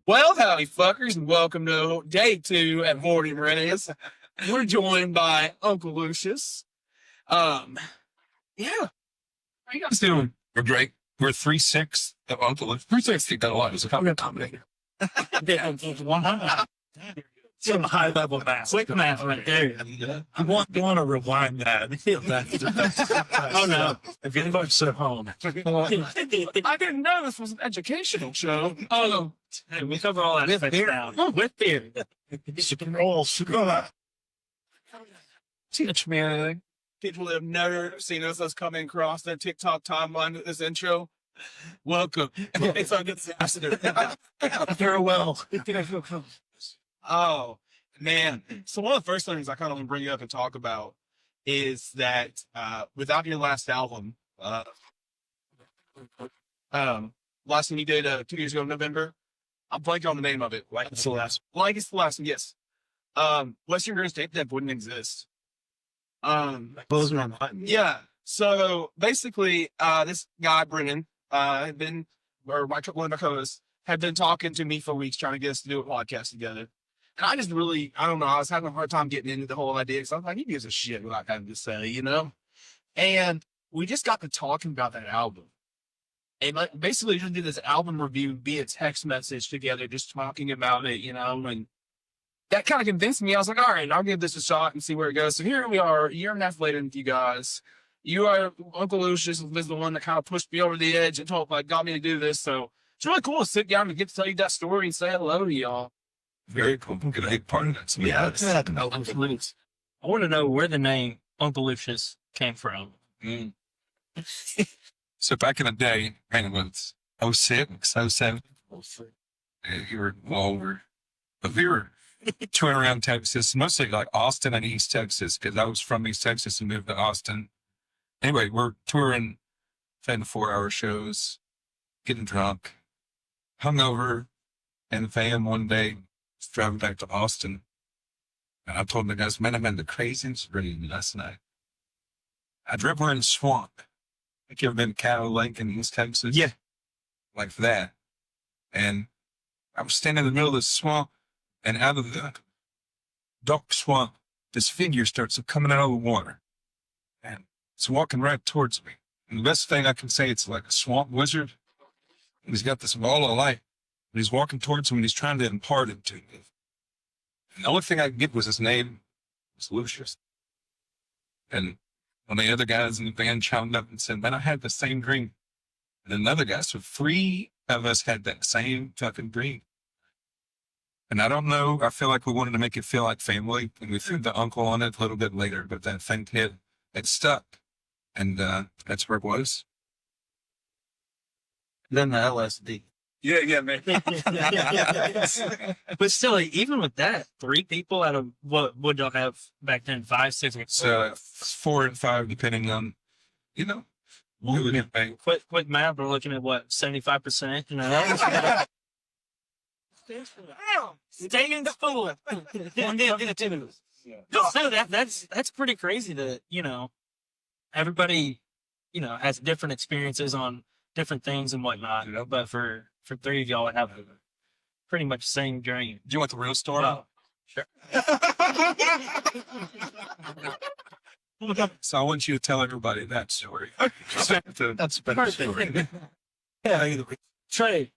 Well, howdy, fuckers, and welcome to day 2 at Morning Rennies. We're joined by Uncle Lucius. Yeah. How you guys doing? We're great. We're 3/6 of Uncle Lucius. 3/6 that a lot. It's a combination. Some high level math. Quick math right there. I want to rewind that. Oh no. If you folks at home. I didn't know this was an educational show. Oh, Hey, we cover all that with beer. With beer. teach me anything. People that have never seen us coming across their TikTok timeline with this intro. Welcome. It's a good ambassador. Farewell. Oh, man. So one of the first things I kind of want to bring up and talk about is that without your last album, last one you did 2 years ago in November, I'm blanking on the name of it. Like it's the last. Like it's the last one, yes. Western Girls Tape Deck wouldn't exist. Close my mind. Yeah. So basically, this guy, Brennan, had been, or one of my co-hosts, had been talking to me for weeks trying to get us to do a podcast together. And I just really, I don't know, I was having a hard time getting into the whole idea because I was like, he gives a shit what I have to say, you know? And we just got to talking about that album. And like, basically just did this album review via text message together, just talking about it, you know? And that kind of convinced me. I was like, all right, I'll give this a shot and see where it goes. So here we are, a year and a half later with you guys. You are, Uncle Lucius was the one that kind of pushed me over the edge and got me to do this. So it's really cool to sit down and get to tell you that story and say hello to y'all. Very cool. Good to be part of that. Yeah. I want to know where the name Uncle Lucius came from. So back in the day, man, it was 06, 07. You were older. But we were touring around Texas, mostly like Austin and East Texas, because I was from East Texas and moved to Austin. Anyway, we're touring, playing 4-hour shows, getting drunk, hungover, in the van one day, driving back to Austin. And I told the guys, man, I'm in the craziest dream last night. I drove in the swamp. Like you ever been to Cattle Lake in East Texas? Yeah. Like that. And I was standing in the middle of the swamp, and out of the dark swamp, this figure starts coming out of the water. And it's walking right towards me. And the best thing I can say, it's like a swamp wizard. And he's got this ball of light. And he's walking towards me, and he's trying to impart it to me. And the only thing I could get was his name. It was Lucius. And one of the other guys in the band chimed up and said, man, I had the same dream. And another guy, so 3 of us had that same fucking dream. And I don't know, I feel like we wanted to make it feel like family. And we threw the uncle on it a little bit later, but that thing hit, it stuck. And that's where it was. Then the LSD. Yeah, man. But still, even with that, 3 people out of what would y'all have back then? 5, 6? So 4 and 5, depending on, you know, who would get paid. Quick math, we're looking at what, 75%? You know? Stay in the fool. So that's pretty crazy that, you know, everybody, you know, has different experiences on different things and whatnot, you know, but for 3 of y'all to have pretty much the same dream. Do you want the real story? Oh, sure. So I want you to tell everybody that story. That's a better story. Yeah. Trey.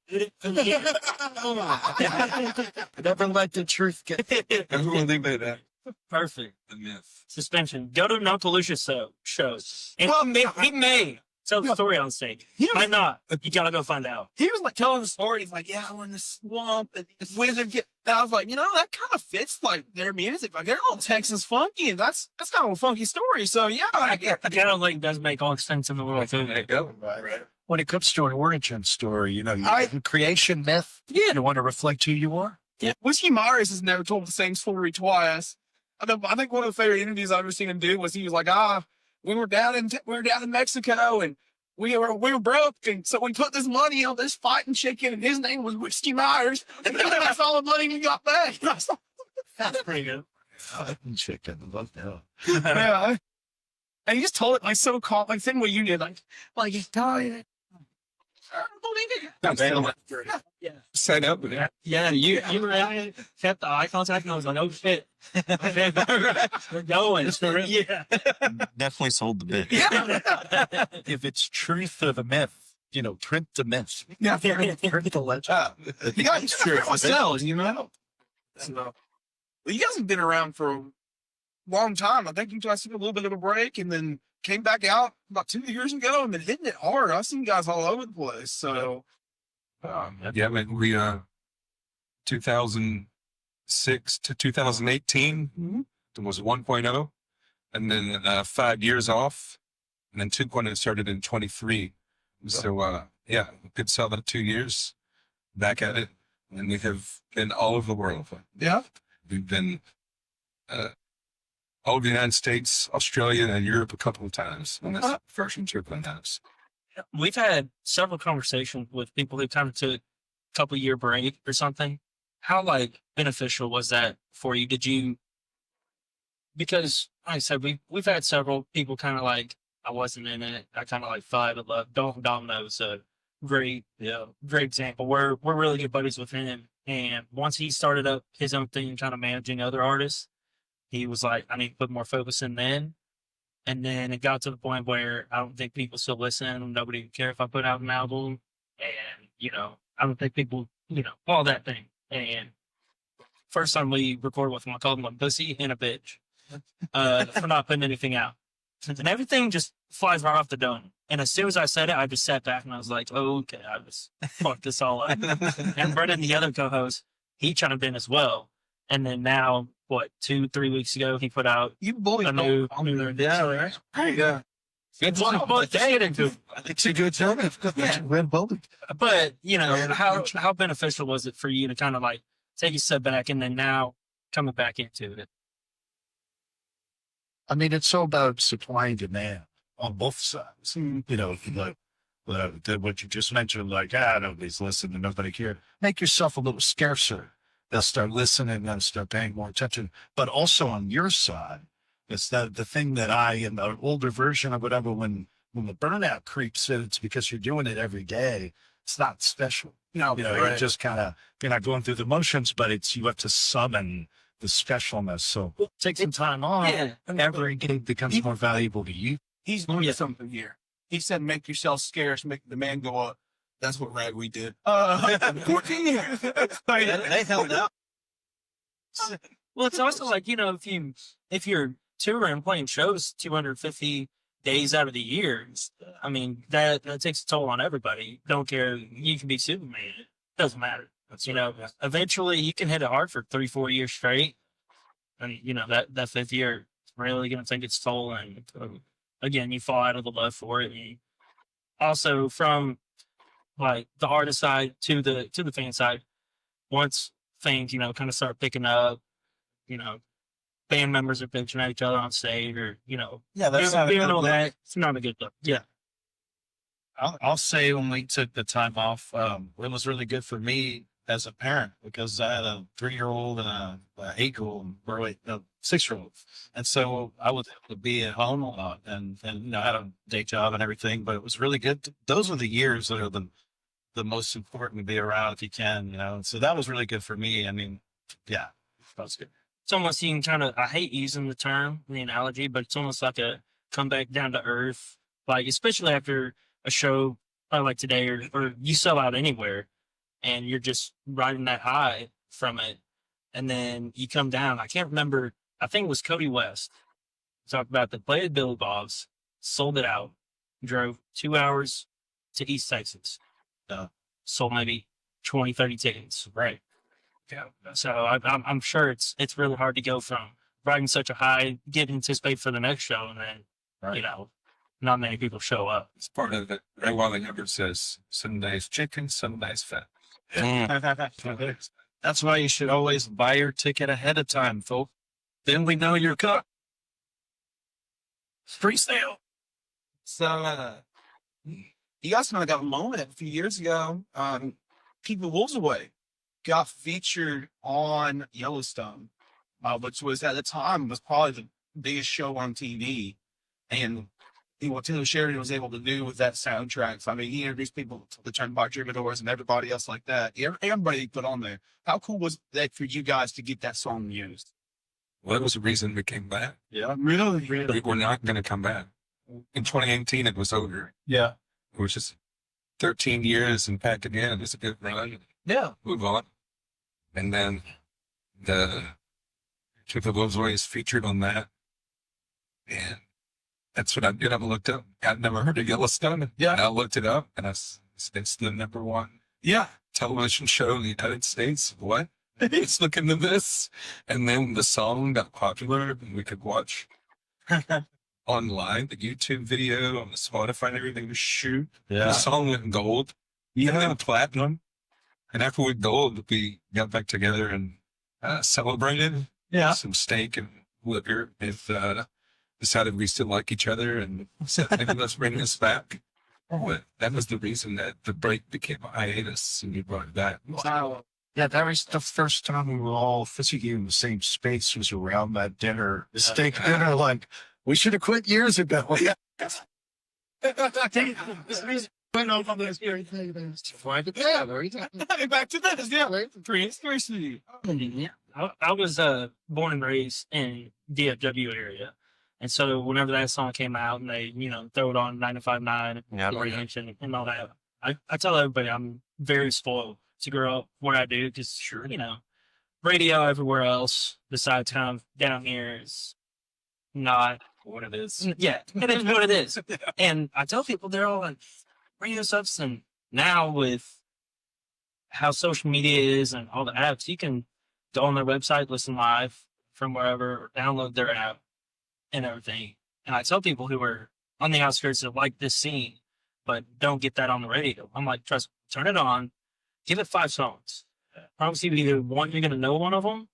Never let the truth get. Everyone leave it at Perfect. the myth. Suspension. Go to an Uncle Lucius shows. And Well, he may. tell the story on stage. Might not. You gotta go find out. He was like telling the story. He's like, yeah, we're in the swamp and this wizard get. And I was like, you know, that kind of fits like their music. Like they're all Texas funky, and that's kind of a funky story. So yeah, Cattle Lake does make all sense in the world too. There you go. Right. When it comes to an origin story, you know, creation myth, Yeah. you want to reflect who you are. Whiskey Myers has never told the same story twice. I think one of the favorite interviews I've ever seen him do was he was like, we were down in Mexico and we were broke, and so we put this money on this fighting chicken, and his name was Whiskey Myers, and that's all the money we got back. That's pretty good. Fighting chicken, love that. Yeah. And he just told it like so calm, like same way you did, like it's tired. Yeah. Set up with that. Yeah, you kept the eye contact, and I was like, "Oh shit, we're going." Yeah, Definitely sold the bit. If it's truth or the myth, print the myth. Yeah, Print the legend. you guys sure myself, So, well, you guys have been around for a long time. I think you guys took a little bit of a break and then came back out about 2 years ago and been hitting it hard. I've seen guys all over the place. So, Yeah, man, we 2006 to 2018 was 1.0, and then 5 years off, and then 2.0 started in 23. So yeah, good solid 2 years back at it, and we have been all over the world. yeah. We've been all over the United States, Australia, and Europe a couple of times on this first trip on that. we've had several conversations with people who kind of took a couple year break or something. How beneficial was that for you? Did you? Because like I said, we've had several people kind of I wasn't in it. I kind of fell out of love. Domino's a great example. We're really good buddies with him, and once he started up his own thing, kind of managing other artists, he was like, I need to put more focus in then. And then it got to the point where I don't think people still listen. Nobody would care if I put out an album, and I don't think people, all that thing. And first time we recorded with him, I called him a pussy and a bitch for not putting anything out. And everything just flies right off the dome. And as soon as I said it, I just sat back and I was like, oh, okay, I just fucked this all up. And Brendan, the other co-host, he chimed in as well. And then now, 2-3 weeks ago, he put out You bullied a new right? Yeah. It's into. It's a good time. We're both. But how beneficial was it for you to kind of take a step back and then now coming back into it? I mean, it's all about supply and demand on both sides. What you just mentioned, nobody's listening, nobody cares. Make yourself a little scarcer. They'll start listening, they'll start paying more attention. But also on your side, it's the thing that in the older version of whatever, when the burnout creeps in, it's because you're doing it every day. It's not special. You're just kind of, you're not going through the motions, but you have to summon the specialness. So take some time off. Yeah. Every gig becomes more valuable to you. He's learned something here. He said, make yourself scarce, make the demand go up. That's what we did. 14 years. They held out. Well, it's also if you're touring, playing shows 250 days out of the year, I mean, that takes a toll on everybody. Don't care. You can be Superman. It doesn't matter. Eventually you can hit it hard for 3-4 years straight. And, that fifth year is really going to take its toll. And again, you fall out of the love for it. And also from the artist side to the fan side, once things, kind of start picking up, band members are bitching at each other on stage or, that's not a good look. it's not a good look. Yeah. I'll say when we took the time off, it was really good for me as a parent because I had a 3-year-old and a 8-year-old, or wait, no, 6-year-old. And so I was able to be at home a lot and I had a day job and everything, but it was really good. Those are the years that are the most important to be around if you can, And so that was really good for me. I mean, yeah, that was good. It's almost, you can kind of, I hate using the term, the analogy, but it's almost like a come back down to earth, especially after a show like today or you sell out anywhere and you're just riding that high from it. And then you come down. I can't remember. I think it was Cody West. Talked about the play at Billy Bob's, sold it out, drove 2 hours to East Texas. Sold maybe 20, 30 tickets. Right. Yeah. So I'm sure it's really hard to go from riding such a high, get anticipated for the next show, and then, not many people show up. It's part of it. Ray Wiley Hubbard says, some days chicken, some days fat. That's why you should always buy your ticket ahead of time, folks. Then we know you're cooked. Free sale. So, you guys kind of got a moment a few years ago. Keep the Wolves Away got featured on Yellowstone, which was at the time was probably the biggest show on TV. And what Taylor Sheridan was able to do with that soundtrack. So, I mean, he introduced people to the Turnpike Troubadours and everybody else like that. Everybody he put on there. How cool was that for you guys to get that song used? Well, that was the reason we came back. Yeah, really. We were not going to come back. In 2018, it was over. Yeah. It was just 13 years and back again. It's a good run. Yeah. Move on. And then the Trip of Those Ways featured on that. And that's what I did. I looked up. I'd never heard of Yellowstone. Yeah. And I looked it up, and it's the #1 Yeah. television show in the United States. What? Let's look into this. And then the song got popular, and we could watch online the YouTube video on the Spotify and everything to shoot. The Yeah. song went gold. And then platinum. And after we went gold, we got back together and celebrated. Yeah. Some steak and liquor. If decided we still like each other and said, maybe let's bring this back. But that was the reason that the break became a hiatus and we brought it back. Wow. Yeah, that was the first time we were all physically in the same space, was around that dinner, steak dinner. Like, we should have quit years ago. Yeah. Back to this, yeah. Conspiracy. I was born and raised in DFW area. And so whenever that song came out and they, throw it on 95.9 Yeah. orientation and all that, I tell everybody I'm very spoiled to grow up where I do because, radio everywhere else besides kind of down here is not What it is. Yeah, it is what it is. And I tell people they're all like radio stuff. And now with how social media is and all the apps, you can go on their website, listen live from wherever, or download their app and everything. And I tell people who are on the outskirts of like this scene, but don't get that on the radio. I'm like, trust me, turn it on, give it 5 songs. Promise you either one, you're going to know one of them,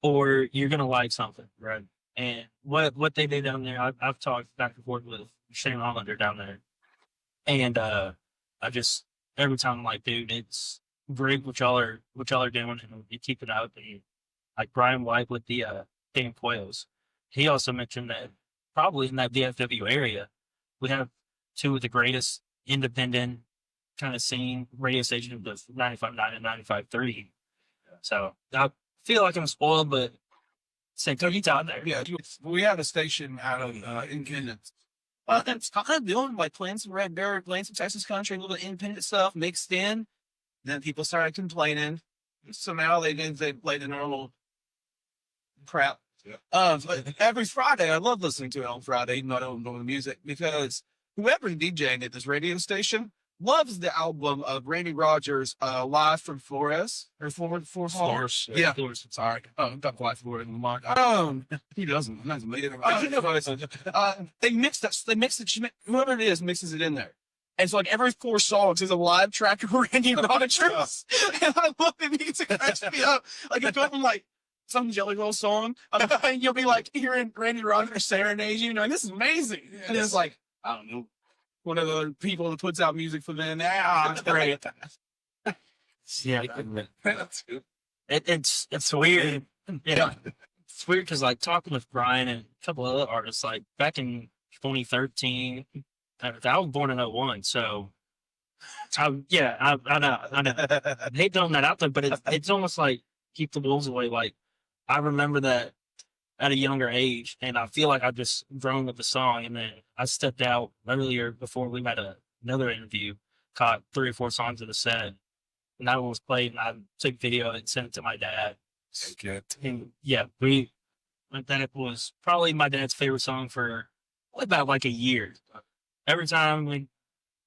or you're going to like something. Right. And what they do down there, I've talked back and forth with Shane Hollander down there. And I just, every time I'm like, dude, it's great what y'all are doing, and you keep it up. And like Brian White with the Dan Pueyos, he also mentioned that probably in that DFW area, we have 2 of the greatest independent kind of scene radio stations with 95.9 and 95.3. So I feel like I'm spoiled, but same time, it's out there. Yeah, we have a station out of Independence. It's kind of doing like playing some Red Dirt, playing some Texas country, a little independent stuff mixed in. Then people started complaining. So now they play the normal crap. Yeah. But every Friday, I love listening to it on Friday, even though I don't know the music, because whoever's DJing at this radio station loves the album of Randy Rogers, Live from Flores or Flores. Yeah. Sorry. Oh, not quite Flores in the mark. He doesn't. That's amazing. They mix that. They mix it. Whoever it is mixes it in there. And so, like, every 4 songs is a live track of Randy Rogers. And I love the music. It cracks me up. Like, it's from like some Jelly Roll song. And you'll be like hearing Randy Rogers serenade you. Like, this is amazing. And it's like, I don't know, one of the people that puts out music for them. It's great. Yeah, it's weird. Yeah, it's weird because like talking with Brian and a couple other artists, like back in 2013, I was born in 01, so I know. I hate throwing that out there, but it's almost like keep the wolves away. Like I remember that at a younger age, and I feel like I've just grown with the song. And then I stepped out earlier before we had another interview, caught 3 or 4 songs of the set, and that one was played, and I took video and sent it to my dad. Good. And yeah, that was probably my dad's favorite song for about like a year. Every time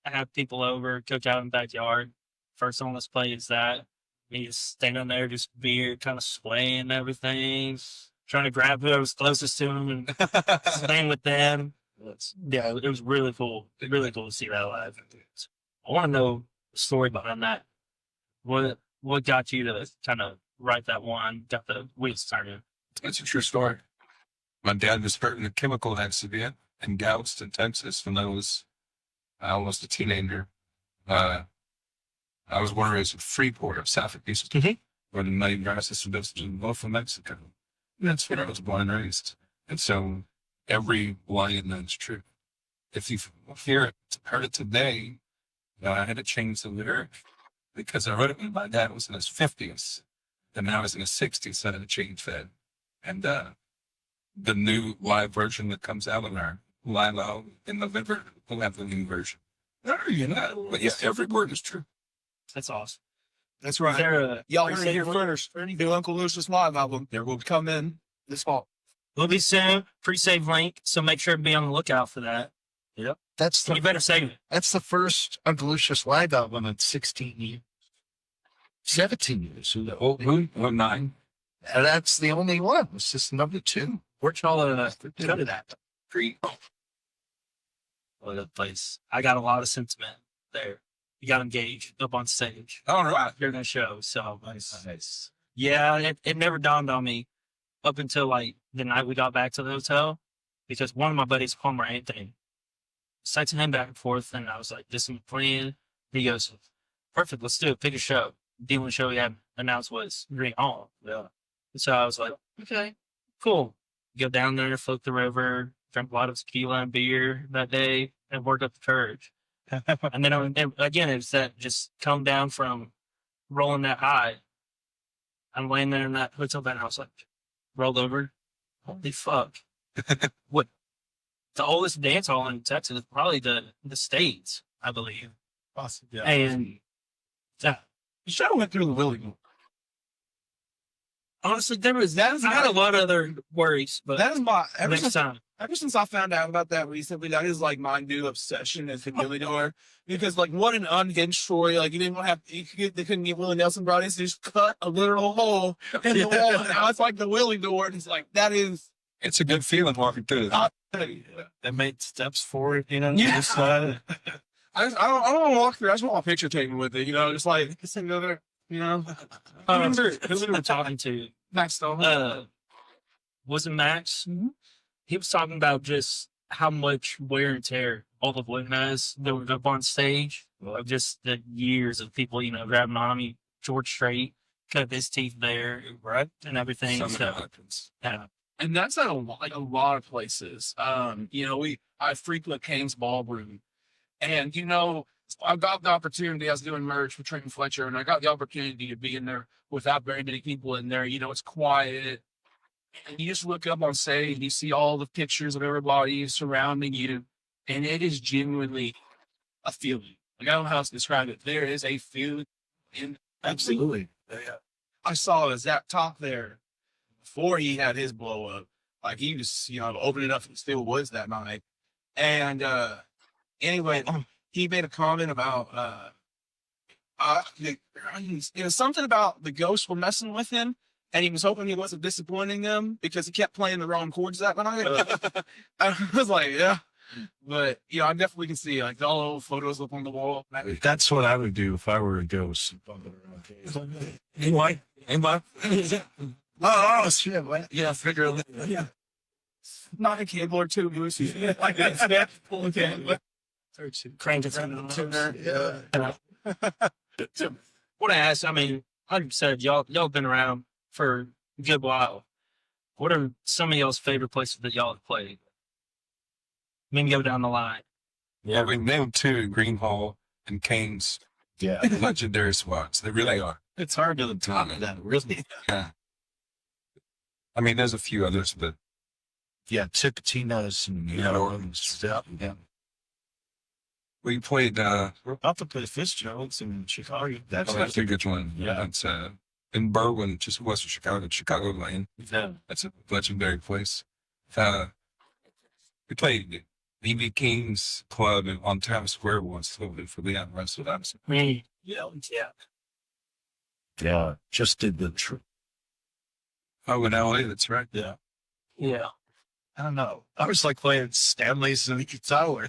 I have people over, cook out in the backyard, first song let's play is that. Me just standing there, just beer, kind of swaying and everything, trying to grab whoever's closest to him and playing with them. Yeah, it was really cool. Really cool to see that live. I want to know the story behind that. What got you to kind of write that one? Got the wheels started. That's a true story. My dad was hurt in a chemical accident in Galveston, Texas, when I was almost a teenager. I was born and raised in Freeport, southeast, where the main grass system goes to the Gulf of Mexico. That's where I was born and raised. And so every line in that is true. if you heard it today, I had to change the lyric because I wrote it when my dad was in his 50s. And now he's in his 60s, so I had to change that. And the new live version that comes out in our live out in November will have the new version. But yeah, every word is true. That's awesome. That's Is right. there a Y'all heard it here pre-save link first. or anything? New Uncle Lucius live album. There will come in this fall. Will be soon. Pre-save link, so make sure to be on the lookout for that. That's You the better save it. that's the first Uncle Lucius live album in 16 years. 17 years. Oh, 9. And that's the only one. It's just number 2. Where'd y'all cut it at? Free. What a place. I got a lot of sentiment there. You got engaged up on stage All right. during that show. So Nice. yeah, it never dawned on me up until like the night we got back to the hotel because one of my buddies, Palmer Anthony, cites him back and forth, and I was like, "This is my plan." He goes, "Perfect, let's do it. Pick a show." The only show we had announced was Green Hall. Yeah. So I was like, "Okay, cool." Go down there, float the river, drank a lot of tequila and beer that day, and worked up the courage. And then and again, it's that just come down from rolling that high. I'm laying there in that hotel bed, and I was like, rolled over. Holy fuck! What? The oldest dance hall in Texas, probably the States, I believe. Awesome. Yeah. And The show went through the Willie. honestly, there was That is I had my- a lot of other worries, but That is my next time. ever since I found out about that recently, that is like my new obsession is the Willie door. Because like what an unhinged story. Like you didn't want to have they couldn't get Willie Nelson brought in, so they just cut a literal hole in the wall. And now it's like the Willie door, and it's like that is It's a good feeling walking through it. They made steps forward, Yeah. just, I don't want to walk through. I just want a picture taken with it, just like just another, I remember who we were talking to. Max Stone. Was it Max? He was talking about just how much wear and tear all of William has that were up on stage. Of just the years of people, grabbing on him. George Strait cut his teeth there, right, and everything. Something So, happens. yeah. And that's at a lot of places. I frequent Kane's Ballroom, and I got the opportunity. I was doing merch with Trenton Fletcher, and I got the opportunity to be in there without very many people in there. It's quiet, and you just look up on stage and you see all the pictures of everybody surrounding you, and it is genuinely a feeling. Like I don't know how else to describe it. There is a feeling in absolutely. I saw Zach Top there before he had his blow up. Like he was, opening up from Steel Woods that night. And anyway, he made a comment about it was something about the ghosts were messing with him, and he was hoping he wasn't disappointing them because he kept playing the wrong chords that night. I was like, yeah. But I definitely can see like all the old photos up on the wall. That's what I would do if I were a ghost. Anyway. Oh, shit. What? Yeah, figure it out. Yeah. Not a cable or two, Lucy. Like that's pull a cable. Crank it in the tuner. What I asked, 100%, y'all been around for a good while. What are some of y'all's favorite places that y'all have played? Maybe go down the line. Yeah, we named 2, Green Hall and Kane's. Yeah. Legendary spots. They really are. It's hard to top that, really. Yeah. There's a few others, but Yeah, Tipitina's and, stuff. yeah. We played, We're about to play Fitzgerald's in Chicago. that's a good one. Yeah. That's in Berwyn, just west of Chicago Lane. Yeah. That's a legendary place. We played B.B. King's Club on Times Square once for the unrest of that. Yeah. Yeah. Just did the trip. Oh, in L.A., that's right. Yeah. Yeah. I don't know. I was like playing Stanley's and the Tower.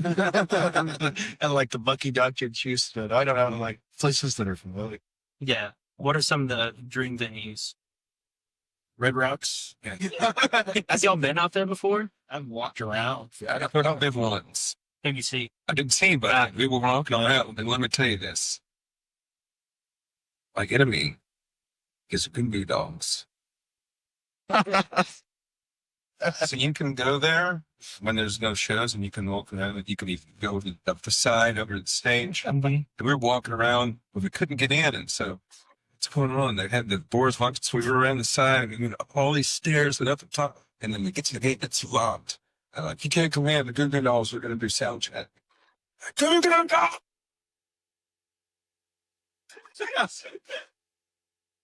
And like the Bucky Duck in Houston. I don't know, like places that are familiar. Yeah. What are some of the dream venues? Red Rocks. Has y'all been out there before? I've walked around. I put out there once. Who you see? I didn't see, but we were walking around, and let me tell you this. My enemy is Voodoo Dogs. So you can go there when there's no shows, and you can walk around. You can even go up the side over the stage. And we were walking around, but we couldn't get in, and so what's going on? They had the doors locked, so we were around the side, and all these stairs and up the top, and then we get to the gate, it's locked. I'm like, you can't come in. The Goo Goo Dolls are going to do sound check. Goo Goo Dolls!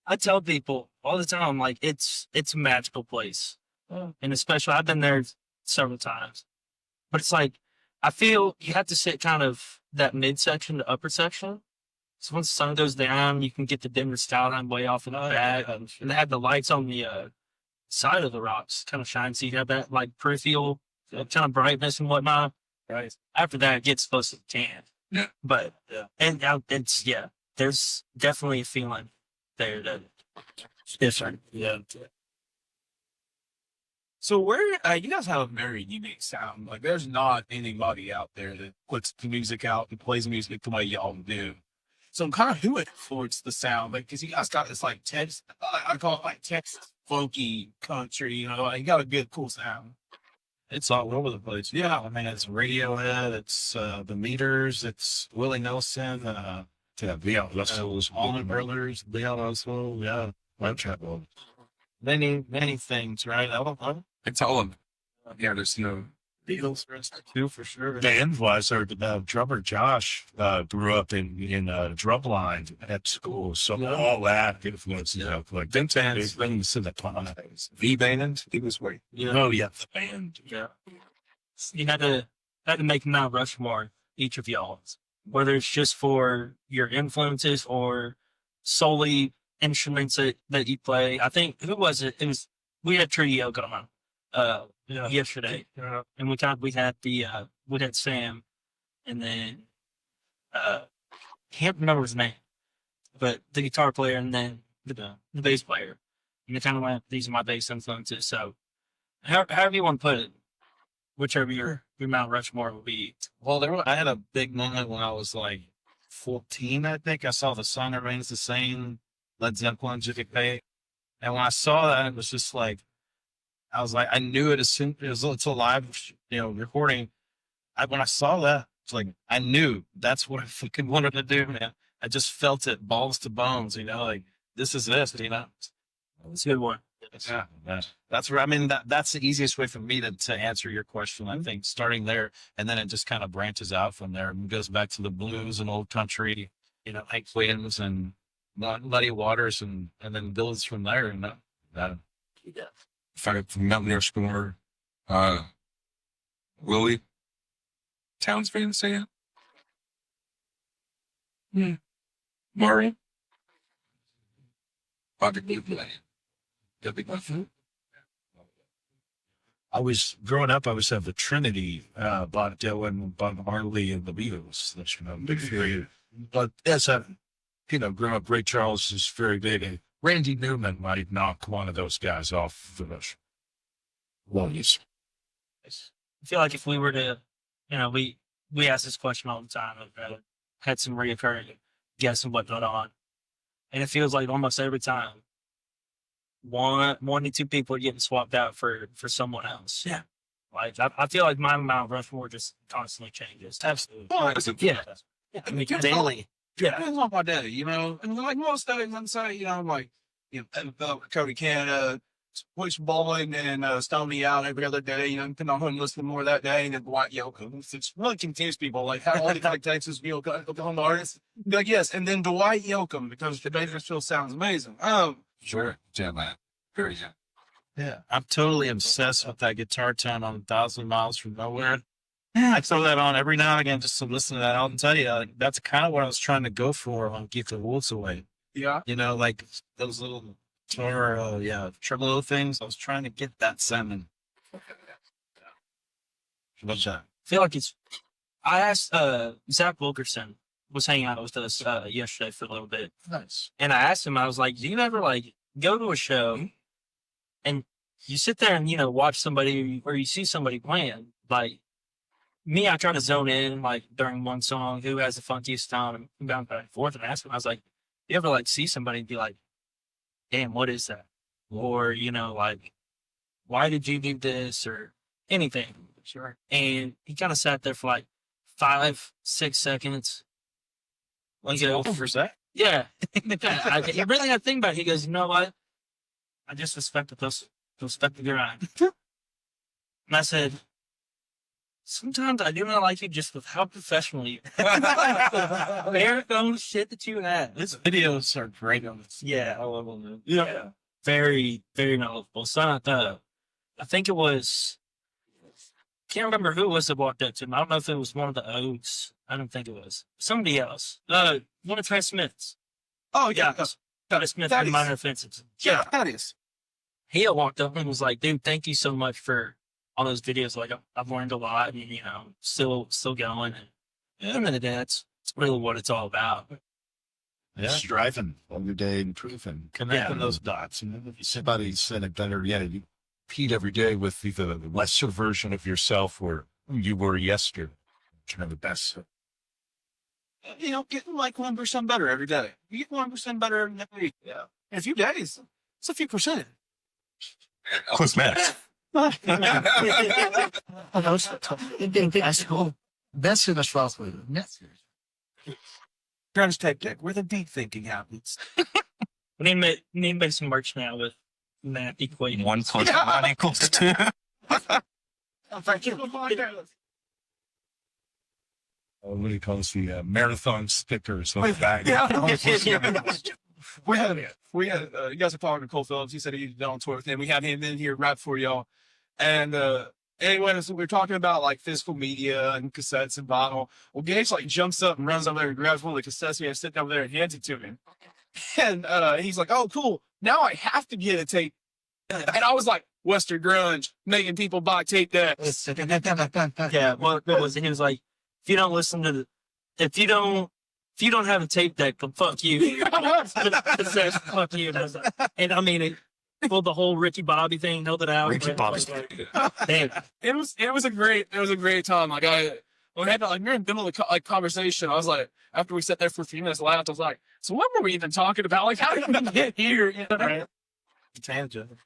I tell people all the time, like it's a magical place, and especially I've been there several times. But it's like I feel you have to sit kind of that midsection to upper section. So once the sun goes down, you can get the dimmer skyline way off in the back, and they have the lights on the side of the rocks, kind of shine, so you have that like peripheral kind of brightness and whatnot. Right. After that, it gets close to the tan. Yeah. But and it's there's definitely a feeling there that it's different. Yeah. So where you guys have a very unique sound. Like there's not anybody out there that puts music out and plays music the way y'all do. So kind of who influenced the sound? Like, cause you guys got this like Texas, I call it like Texas funky country. You know, like, you got a good cool sound. It's all over the place. Yeah. I mean, it's Radiohead, it's the Meters, it's Willie Nelson, Yeah, Russell's Allman Brothers, Leon Oswald, yeah. Web Trap. Many things, right? I don't know. It's all of them. Yeah, there's no Beatles, too, for sure. band was our drummer Josh grew up in drumline at school, so all that influenced like Them bands, things in the times. V band. He was way. Oh yeah, the band. Yeah. You had to make Mount Rushmore, each of y'all, whether it's just for your influences or solely instruments that you play. I think, who was it? It was, we had Trio going on yesterday. And we had Sam, and then can't remember his name, but the guitar player, and then the bass player. And they kind of went, these are my bass influences. So however you want to put it, whichever your Mount Rushmore would be. Well, I had a big moment when I was like 14, I think. I saw The Sun Remains the Same, Led Zeppelin, Jimmy Page. And when I saw that, it was just like, I was like, I knew it as soon as it's a live, recording. When I saw that, it's like, I knew that's what I fucking wanted to do, man. I just felt it balls to bones, like, this is this, It's a good one. Yeah, that's where, I mean, that's the easiest way for me to answer your question. I think starting there, and then it just kind of branches out from there and goes back to the blues and old country, Hank Williams and Muddy Waters, and then builds from there. And that. From Mount Rushmore, Willie Townsend, say it. Yeah. Murray. Bobby Blue. I was growing up. I was at the Trinity, Bob Dylan, Bob Marley, and the Beatles. That's big period. But as I, growing up, Ray Charles is very big. And Randy Newman might knock one of those guys off the lungs. I feel like if we were to, we ask this question all the time. I've had some reoccurring guests and whatnot on, and it feels like almost every time, one to two people are getting swapped out for someone else. Yeah, like I feel like my Mount Rushmore just constantly changes. Absolutely. Yeah. I mean, daily. Yeah, depends on my day, and like most days, I'm saying, I'm like, Cody Canada, Push Bowling, and Stony out every other day, depending on who I'm listening more that day, and then Dwight Yoakam. It's really confused people, like how all these like Texas Oklahoma artists be like, yes, and then Dwight Yoakam, because the Bakersfield sounds amazing. Sure. Yeah, man. Very young. Yeah, I'm totally obsessed with that guitar tone on 1,000 Miles from Nowhere. I throw that on every now and again just to listen to that. I'll tell you, like, that's kind of what I was trying to go for on Keep the Wolves Away. Yeah. Like those little tremolo things. I was trying to get that sounding. What's that? I feel like I asked Zach Wilkerson was hanging out with us yesterday for a little bit. Nice. And I asked him, I was like, do you ever like go to a show and you sit there and, watch somebody or you see somebody playing? Like me, I try to zone in like during one song, who has the funkiest sound, and bounce back and forth, and ask him, I was like, you ever like see somebody and be like, damn, what is that? Or, like why did you do this or anything. Sure. And he kind of sat there for like 5-6 seconds. Let's He go goes, for that. yeah. He really had to think about it. He goes, you know what? I just respect the grind. And I said, sometimes I do not like you just with how professional you are. Marathon shit that you have. His videos are great on this. Yeah. I love them. Yeah. Very, very knowledgeable. So I think it was, can't remember who it was that walked up to him. I don't know if it was one of the Oaks. I don't think it was. Somebody else. One of Trent Smith's. Oh yeah, Trent Smith that in is- Minor Offenses. yeah, that is. He had walked up and was like, dude, thank you so much for all those videos. Like, I've learned a lot and, still going. And at the end of the day, that's really what it's all about. Yeah. Striving all your day, improving, connecting those dots. And then if somebody said it better, you compete every day with either the lesser version of yourself or who you were yesterday. The best. Getting like 1% better every day. You get 1% better every day. Yeah. In a few days, it's a few percent. Close match. That's in the south with Grunge tape deck, where the deep thinking happens. We need to make some merch now with math equating. 1 + 1 = 2. what do you call this? The marathon stickers on the back. We had you guys are talking to Cole Phillips. He said he'd been on tour with him. We had him in here right before y'all. And anyway, so we were talking about like physical media and cassettes and vinyl. Well, Gage like jumps up and runs over there and grabs one of the cassettes we have sitting over there and hands it to him. And he's like, "Oh, cool. Now I have to get a tape." And I was like, "Western grunge, making people buy tape decks." Yeah, well, it was. He was like, if you don't have a tape deck, then fuck you. Fuck you. And I mean, it pulled the whole Ricky Bobby thing, held it out. Ricky Bobby. Damn. It was a great time. Like we had like we're in the middle of the conversation. I was like, after we sat there for a few minutes, laughed. I was like, "So what were we even talking about? Like, how did we get here?" Right. Tangent.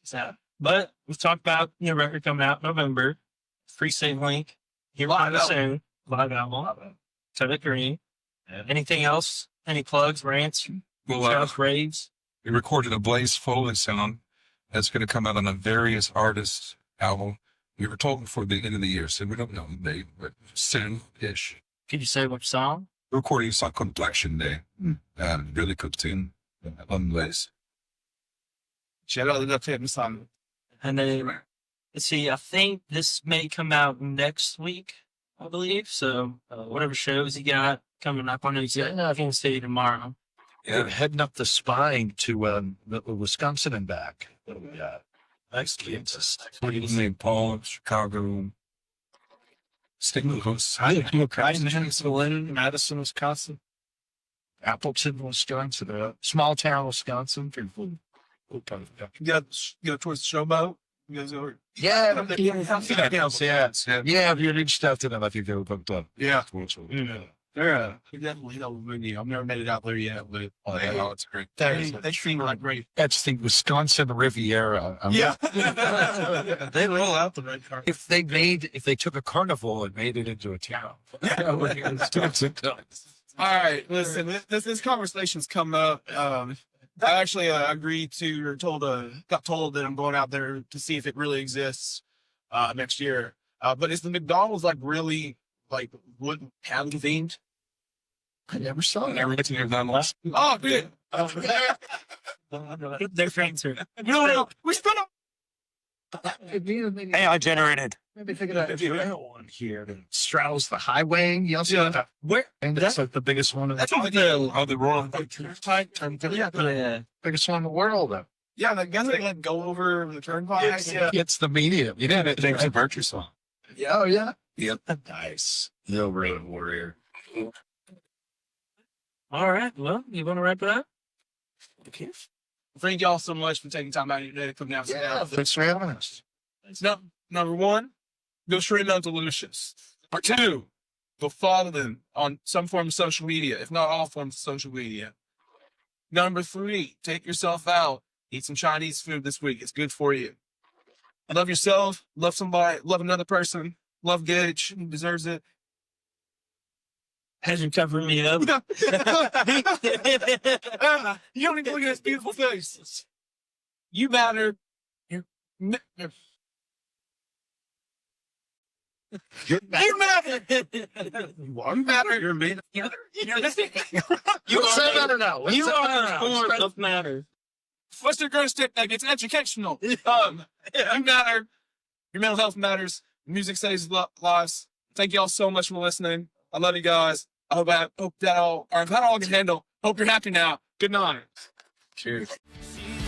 So, but we talked about your record coming out in November. Free save link. Here Live album. soon. Live album. To the green. Anything else? Any plugs, rants, Well, shouts, raves? we recorded a Blaze Foley song that's going to come out on a various artists album. We were told before the end of the year, so we don't know the date, but soon-ish. Could you say which song? We're recording a song called Election Day. Really good tune on Blaze. Shout out to the tape song. And then, let's see, I think this may come out next week, I believe. So, whatever shows you got coming up, I know you got Kansas City tomorrow. We're heading up the spine to Wisconsin and back. Next Kansas. St. Paul, Chicago. St. Louis. Madison, Wisconsin. Appleton, Wisconsin. Small town, Wisconsin. You go towards the showboat. You guys over. Yeah, if you reached out to them, I think they were hooked up. Yeah. Yeah. They're definitely that movie. I've never made it out there yet, but It's great. they seem like great. That's the Wisconsin Riviera. Yeah. They roll out the red carpet. If they took a carnival and made it into a town. All right, listen. This conversation's come up. I actually agreed to or got told that I'm going out there to see if it really exists next year. But is the McDonald's like really like wooden cabin themed? I never saw it. Never to McDonald's. Oh, good. Their friends are. No, we spent AI generated. Maybe thinking of that one here that straddles the highway. You also have Where? and that's like the biggest one. That's Oh, the Royal Biggest one in the world. Though. Yeah, the guys that like go over the turnpike. Yeah. It's the medium. You didn't James Virtue song. Yeah. Oh yeah. Yep. Nice. The Road Warrior. All right. Well, you want to wrap it up? Thank y'all so much for taking time out of your day to come down. Yeah. Thanks for having us. Number one, go stream Uncle Lucius. Number two, go follow them on some form of social media, if not all forms of social media. Number three, take yourself out, eat some Chinese food this week. It's good for you. Love yourself. Love somebody. Love another person. Love Gage. He deserves it. Has you covering me up? You don't need to look at his beautiful face. You matter. You matter. You're You matter. You matter. You're made. You Say that or no? You are of matter. What's the greatest tip? Like, it's educational. You matter. Your mental health matters. Music saves lives. Thank you all so much for listening. I love you guys. I hope that all can handle. Hope you're happy now. Good night. Cheers. She's